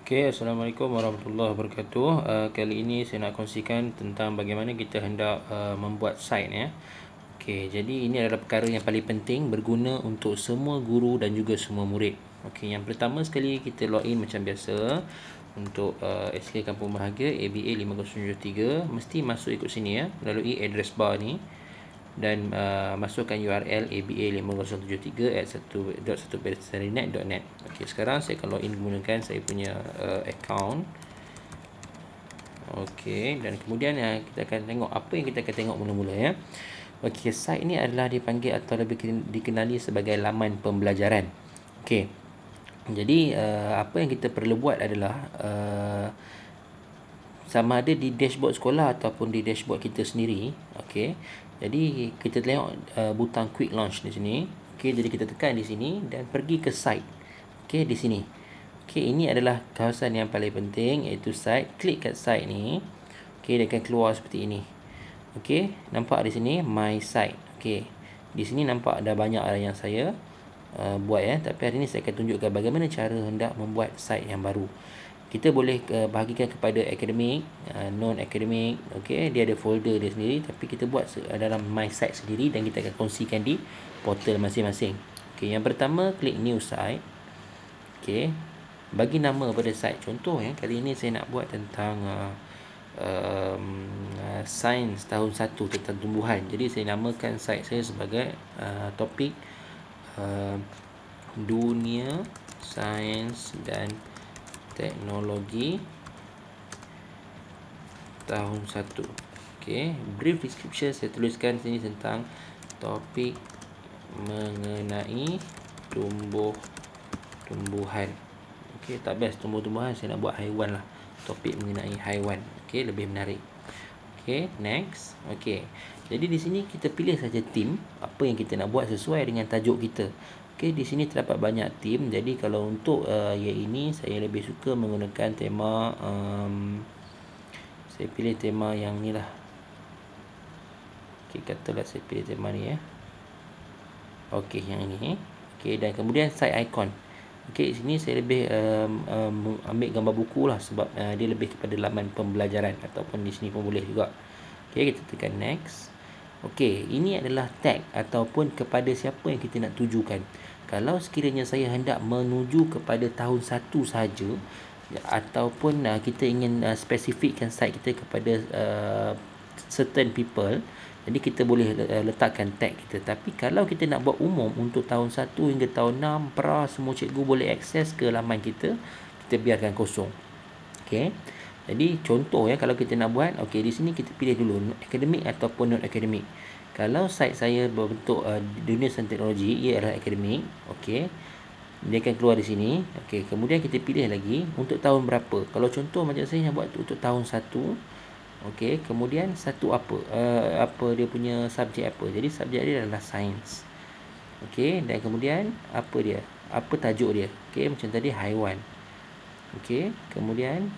Okay, Assalamualaikum warahmatullahi wabarakatuh. Kali ini saya nak kongsikan tentang bagaimana kita hendak membuat site ya. Okay, jadi ini adalah perkara yang paling penting, berguna untuk semua guru dan juga semua murid. Okay, yang pertama sekali kita login macam biasa. Untuk SK Kampung Bahagia ABA 5073 mesti masuk ikut sini ya, melalui address bar ni, dan masukkan URL aba5073@1.1.net. Okey, sekarang saya akan login menggunakan saya punya account. Okey, dan kemudian kita akan tengok apa yang kita akan tengok mula-mula ya. Okey, site ini adalah dipanggil atau lebih dikenali sebagai laman pembelajaran. Okey. Jadi apa yang kita perlu buat adalah sama ada di dashboard sekolah ataupun di dashboard kita sendiri. Okey. Jadi kita tengok butang quick launch di sini. Okey, jadi kita tekan di sini dan pergi ke site. Okey, di sini. Okey, ini adalah kawasan yang paling penting, iaitu site. Klik kat site ni. Okey, dia akan keluar seperti ini. Okey, nampak di sini my site. Okey. Di sini nampak ada banyak yang saya buat ya, tapi hari ini saya akan tunjukkan bagaimana cara hendak membuat site yang baru. Kita boleh bahagikan kepada akademik, non akademik. Okey, dia ada folder dia sendiri, tapi kita buat dalam my site sendiri dan kita akan kongsikan di portal masing-masing. Okey, yang pertama klik new site. Okey, bagi nama pada site. Contoh ya, kali ini saya nak buat tentang sains tahun 1 tentang tumbuhan. Jadi saya namakan site saya sebagai topik dunia sains dan teknologi tahun 1. Okey, brief description saya tuliskan sini tentang topik mengenai tumbuhan. Okey, tak best tumbuh-tumbuhan, saya nak buat haiwan lah. Topik mengenai haiwan. Okey, lebih menarik. Okey, next. Okey. Jadi di sini kita pilih saja theme apa yang kita nak buat sesuai dengan tajuk kita. Okey, di sini terdapat banyak theme. Jadi kalau untuk yang ini saya lebih suka menggunakan tema saya pilih tema yang ni lah. Okey, katalah saya pilih tema ni ya. Okey, yang ini. Okey, dan kemudian site icon. Okey, sini saya lebih ambil gambar buku lah, sebab dia lebih kepada laman pembelajaran, ataupun di sini pun boleh juga. Okey, kita tekan next. Okey, ini adalah tag ataupun kepada siapa yang kita nak tujukan. Kalau sekiranya saya hendak menuju kepada tahun 1 sahaja, ataupun kita ingin spesifikkan site kita kepada certain people, jadi kita boleh letakkan tag kita. Tapi kalau kita nak buat umum untuk tahun 1 hingga tahun 6, pra semua cikgu boleh akses ke laman kita, kita biarkan kosong. Okey. Jadi contoh ya, kalau kita nak buat, okey, di sini kita pilih dulu akademik ataupun non akademik. Kalau site saya berbentuk dunia sains teknologi, ia adalah akademik. Okey. Dia akan keluar di sini. Okey, kemudian kita pilih lagi untuk tahun berapa. Kalau contoh macam saya nak buat untuk tahun 1. Okey, kemudian satu apa? Apa dia punya subjek apa? Jadi subjek dia adalah sains. Okey, dan kemudian apa dia? Apa tajuk dia? Okey, macam tadi haiwan. Okey, kemudian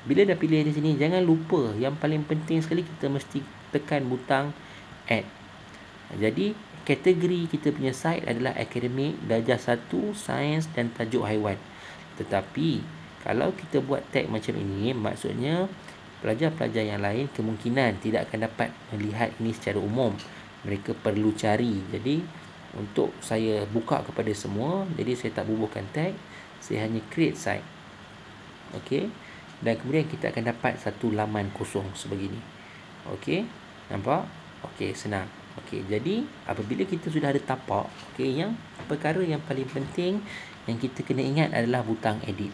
bila dah pilih di sini, jangan lupa yang paling penting sekali, kita mesti tekan butang add. Jadi kategori kita punya site adalah akademik, darjah 1, sains dan tajuk haiwan. Tetapi kalau kita buat tag macam ini, maksudnya pelajar-pelajar yang lain kemungkinan tidak akan dapat melihat ini secara umum. Mereka perlu cari. Jadi untuk saya buka kepada semua, jadi saya tak bubuhkan tag, saya hanya create site. Okey, dan kemudian kita akan dapat satu laman kosong sebegini. Okey, nampak? Okey, senang. Okey, jadi apabila kita sudah ada tapak, okey, yang perkara yang paling penting yang kita kena ingat adalah butang edit.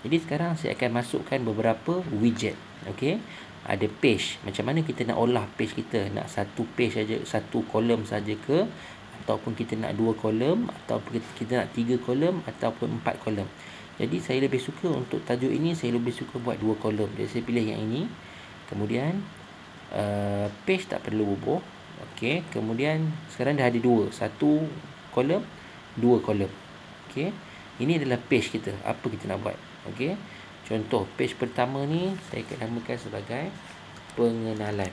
Jadi sekarang saya akan masukkan beberapa widget. Okey, ada page. Macam mana kita nak olah page kita? Nak satu page saja, satu kolom saja ke, ataupun kita nak 2 kolom, ataupun kita nak 3 kolom, ataupun 4 kolom. Jadi saya lebih suka untuk tajuk ini, saya lebih suka buat 2 kolom. Jadi saya pilih yang ini. Kemudian page tak perlu bubuh. Okey, kemudian sekarang dah ada 2, 1 kolom, 2 kolom. Okey, ini adalah page kita. Apa kita nak buat? Okey, contoh page pertama ni saya akan namakan sebagai pengenalan.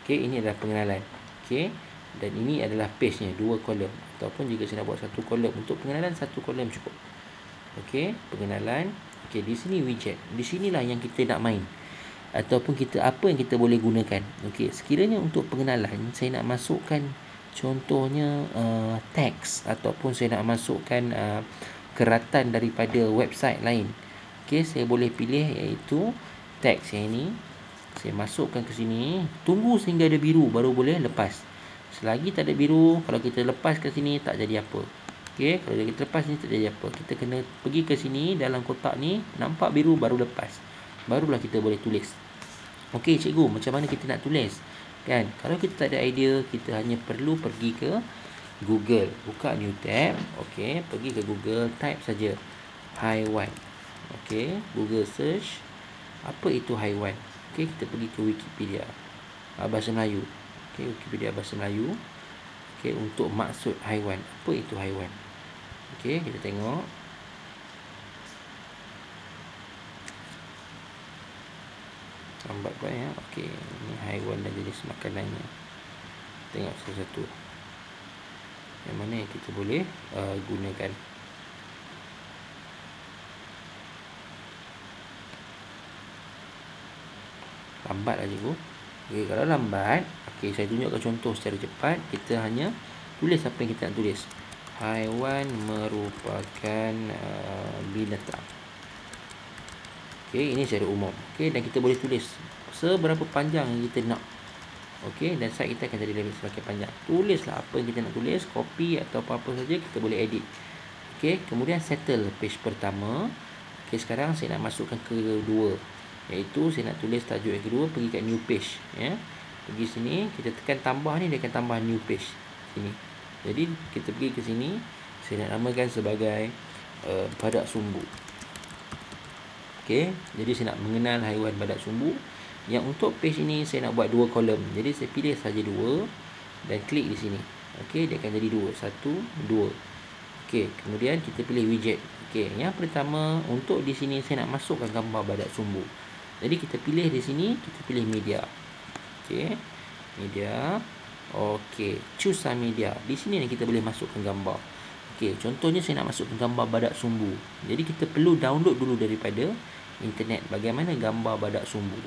Okey, ini adalah pengenalan. Okey, Dan ini adalah page-nya, 2 kolom. Ataupun jika saya nak buat 1 kolom, untuk pengenalan 1 kolom cukup. Okey, pengenalan. Okey, di sini widget. Di sinilah yang kita nak main. Ataupun kita apa yang kita boleh gunakan. Okey, sekiranya untuk pengenalan saya nak masukkan contohnya teks, ataupun saya nak masukkan keratan daripada website lain. Okey, saya boleh pilih iaitu teks yang ini. Saya masukkan ke sini, tunggu sehingga ada biru baru boleh lepas. Selagi tak ada biru, kalau kita lepas ke sini tak jadi apa. Okey, kalau kita lepas ni tak jadi apa. Kita kena pergi ke sini dalam kotak ni, nampak biru baru lepas. Barulah kita boleh tulis. Okey cikgu, macam mana kita nak tulis? Kan, kalau kita tak ada idea, kita hanya perlu pergi ke Google. Buka new tab. Okey, pergi ke Google, type saja haiwan. Okey, Google search apa itu haiwan. Okey, kita pergi ke Wikipedia bahasa Melayu. Okey, Wikipedia bahasa Melayu. Okey, untuk maksud haiwan. Apa itu haiwan? Okey, kita tengok. Lambat pula ya. Okey, ini haiwan dan jenis makanannya. Tengok satu-satu. Yang mana yang kita boleh gunakan. Lambat lah cikgu. Okey, kalau lambat, okey, saya tunjukkan contoh secara cepat. Kita hanya tulis apa yang kita nak tulis. Haiwan merupakan binatang. Okey, ini secara umum. Okey, dan kita boleh tulis seberapa panjang yang kita nak. Okey, dan site kita akan jadi lebih semakin panjang. Tulislah apa yang kita nak tulis, copy atau apa-apa saja, kita boleh edit. Okey, kemudian settle page pertama. Okey, sekarang saya nak masukkan ke kedua. Iaitu saya nak tulis tajuk yang kedua, pergi kat new page ya. Pergi sini, kita tekan tambah ni, dia akan tambah new page sini. Jadi kita pergi ke sini, saya nak namakan sebagai badak sumbu. Okey, jadi saya nak mengenal haiwan badak sumbu. Yang untuk page ini saya nak buat 2 kolom. Jadi saya pilih saja 2 dan klik di sini. Okey, dia akan jadi 2, 1, 2. Okey, kemudian kita pilih widget. Okey, yang pertama untuk di sini saya nak masukkan gambar badak sumbu. Jadi kita pilih di sini, kita pilih media. Okey, media. Okey, choose a media. Di sini kita boleh masukkan gambar. Okey, contohnya saya nak masukkan gambar badak sumbu. Jadi kita perlu download dulu daripada internet bagaimana gambar badak sumbu.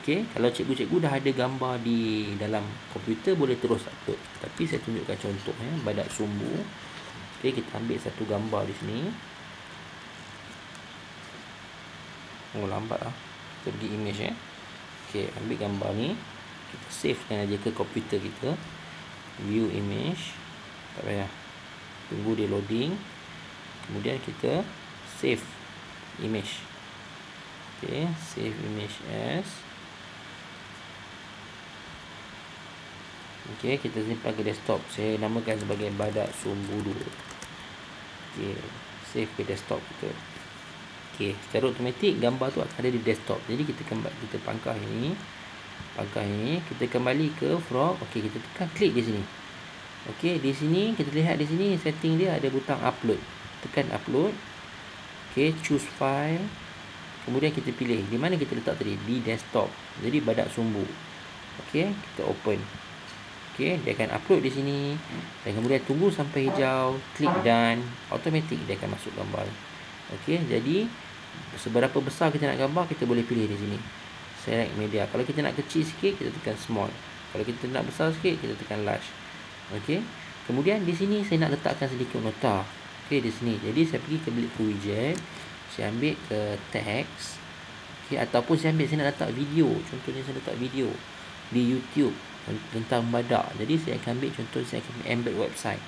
Okey, kalau cikgu-cikgu dah ada gambar di dalam komputer, boleh terus upload. Tapi saya tunjukkan contoh ya, badak sumbu. Okey, kita ambil satu gambar di sini. Oh, lambat lah. Kita pergi image ya. Okey, ambil gambar ni. Kita savekan aja ke komputer kita. View image. Tak payah. Tunggu dia loading. Kemudian kita save image. Okey, save image as. Okey, kita simpan ke desktop. Saya namakan sebagai badak sumbu 2. Okey, save ke desktop kita. Okey, secara automatik gambar tu akan ada di desktop. Jadi kita pangkah ini. Pangkah ini, kita kembali ke frog. Okey, kita tekan klik di sini. Okey, di sini kita lihat di sini setting dia ada butang upload. Tekan upload. Okey, choose file. Kemudian kita pilih di mana kita letak tadi, di desktop. Jadi badak sumbu. Okey, kita open. Okey, dia akan upload di sini. Dan kemudian tunggu sampai hijau, klik done, automatik dia akan masuk gambar. Okey, jadi seberapa besar kita nak gambar, kita boleh pilih di sini. Select media. Kalau kita nak kecil sikit, kita tekan small. Kalau kita nak besar sikit, kita tekan large. Okey. Kemudian di sini saya nak letakkan sedikit nota. Okey, di sini. Jadi saya pergi ke bilik widget. Saya ambil ke teks. Okey, ataupun saya nak letak video. Contohnya saya letak video di YouTube tentang badak. Jadi saya akan ambil contoh, saya akan embed website.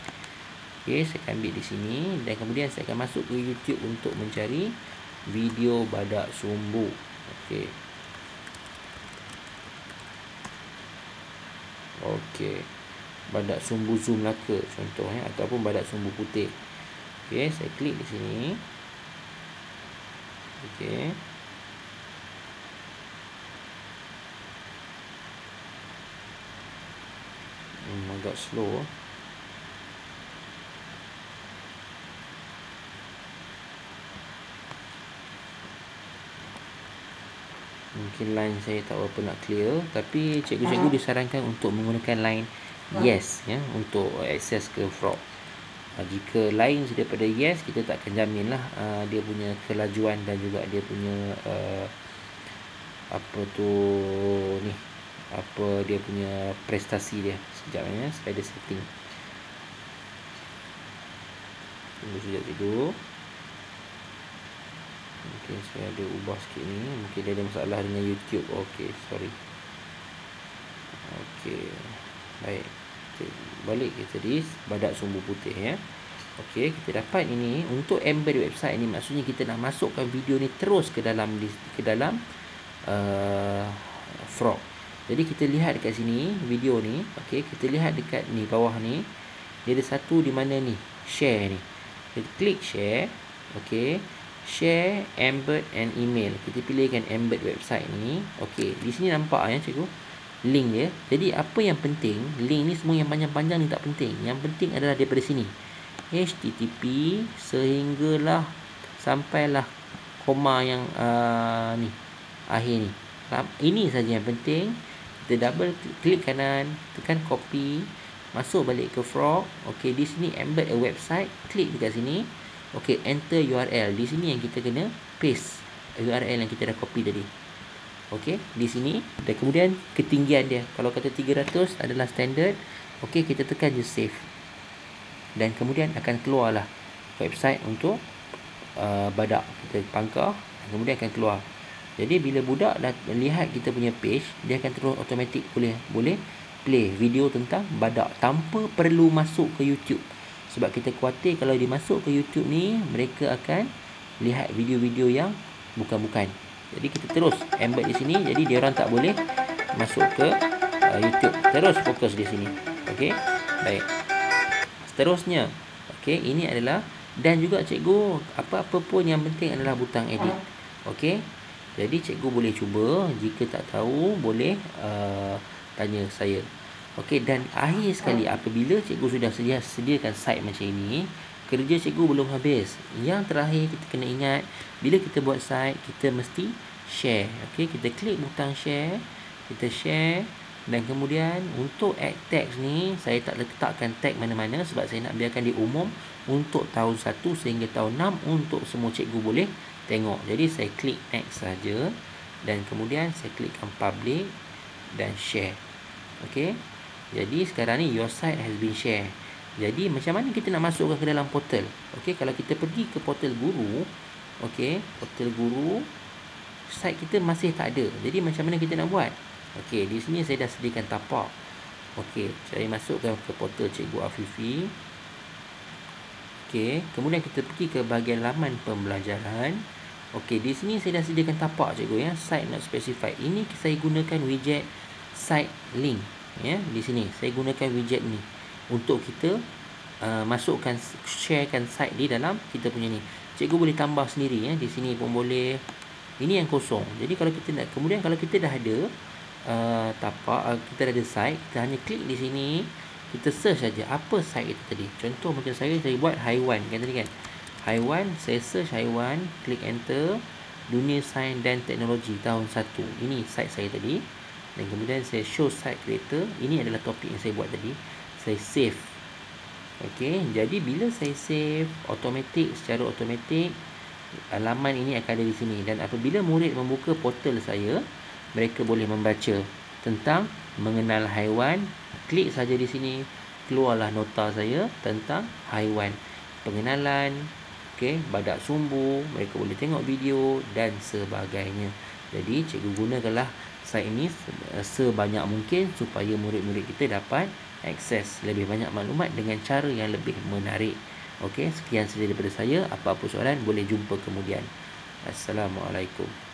Okey, saya akan ambil di sini dan kemudian saya akan masuk ke YouTube untuk mencari video badak sumbu. Okey. Okey. Badak sumbu zoom Melaka contohnya, ataupun badak sumbu putih. Okey, saya klik di sini. Okey. Agak slow. Mungkin line saya tak berapa nak clear, tapi cikgu-cikgu disarankan untuk menggunakan line yes ya, untuk akses ke Frog. Jika lain daripada yes, kita tak akan jamin lah dia punya kelajuan dan juga dia punya dia punya prestasi dia. Sekejap ya, saya ada setting. Tunggu sekejap dulu. Mungkin saya ada ubah sikit ni. Mungkin dia ada masalah dengan YouTube. Okey, sorry. Okey, baik. Okay, balik kita di badak sumbu putih ya. Okey, kita dapat ini untuk embed website ni, maksudnya kita nak masukkan video ni terus ke dalam Frog. Jadi kita lihat dekat sini video ni. Okey, kita lihat dekat ni bawah ni, dia ada satu di mana ni share ni. Kita klik share. Okey, share, embed and email. Kita pilihkan embed website ni. Okey, di sini nampak ya cikgu link dia. Jadi apa yang penting, link ni semua yang panjang-panjang ni tak penting. Yang penting adalah daripada sini HTTP sehinggalah sampailah koma yang ni akhir ni. Ini saja yang penting. Kita double klik kanan, tekan copy, masuk balik ke Frog. Okey, di sini embed a website, klik dekat sini. Okey, enter URL. Di sini yang kita kena paste URL yang kita dah copy tadi. Okey, di sini. Dan kemudian ketinggian dia, kalau kata 300 adalah standard. Okey, kita tekan je save. Dan kemudian akan keluarlah website untuk badak. Kita pangkar, kemudian akan keluar. Jadi bila budak dah lihat kita punya page, dia akan terus automatik boleh play video tentang badak tanpa perlu masuk ke YouTube. Sebab kita khawatir kalau dia masuk ke YouTube ni, mereka akan lihat video-video yang bukan-bukan. Jadi kita terus embed di sini. Jadi dia orang tak boleh masuk ke YouTube. Terus fokus di sini. Okey, baik. Seterusnya, okey, ini adalah, dan juga cikgu apa-apa pun yang penting adalah butang edit. Okey, jadi cikgu boleh cuba. Jika tak tahu, boleh tanya saya. Okey, dan akhir sekali, apabila cikgu sudah sediakan site macam ini, kerja cikgu belum habis. Yang terakhir kita kena ingat, bila kita buat site, kita mesti share. Okey, kita klik butang share, kita share. Dan kemudian untuk add text ni, saya tak letakkan tag mana-mana sebab saya nak biarkan dia umum untuk tahun 1 sehingga tahun 6 untuk semua cikgu boleh tengok. Jadi saya klik next saja, dan kemudian saya klikkan public dan share. Okey, jadi sekarang ni your site has been share. Jadi macam mana kita nak masukkan ke dalam portal? Okey, kalau kita pergi ke portal guru, okey, portal guru, site kita masih tak ada. Jadi macam mana kita nak buat? Okey, di sini saya dah sediakan tapak. Okey, saya masukkan ke portal Cikgu Afifi. Okey, kemudian kita pergi ke bahagian laman pembelajaran. Okey, di sini saya dah sediakan tapak cikgu ya, site not specified. Ini saya gunakan widget site link ya. Di sini saya gunakan widget ni untuk kita masukkan, sharekan site di dalam kita punya ni. Cikgu boleh tambah sendiri ya, di sini pun boleh. Ini yang kosong. Jadi kalau kita nak, kemudian kalau kita dah ada tapak, kita dah ada site, kita hanya klik di sini, kita search saja apa site itu tadi. Contoh macam saya buat haiwan kan tadi kan. Haiwan, saya search haiwan, klik enter, dunia sains dan teknologi tahun 1. Ini site saya tadi. Dan kemudian saya show site creator. Ini adalah topik yang saya buat tadi. Saya save. Okey, jadi bila saya save, secara automatik laman ini akan ada di sini. Dan apabila murid membuka portal saya, mereka boleh membaca tentang mengenal haiwan. Klik saja di sini, keluarlah nota saya tentang haiwan, pengenalan, okey, badak sumbu. Mereka boleh tengok video dan sebagainya. Jadi cikgu gunakanlah site ini sebanyak mungkin supaya murid-murid kita dapat akses lebih banyak maklumat dengan cara yang lebih menarik. Okey, sekian saja daripada saya. Apa-apa soalan boleh jumpa kemudian. Assalamualaikum.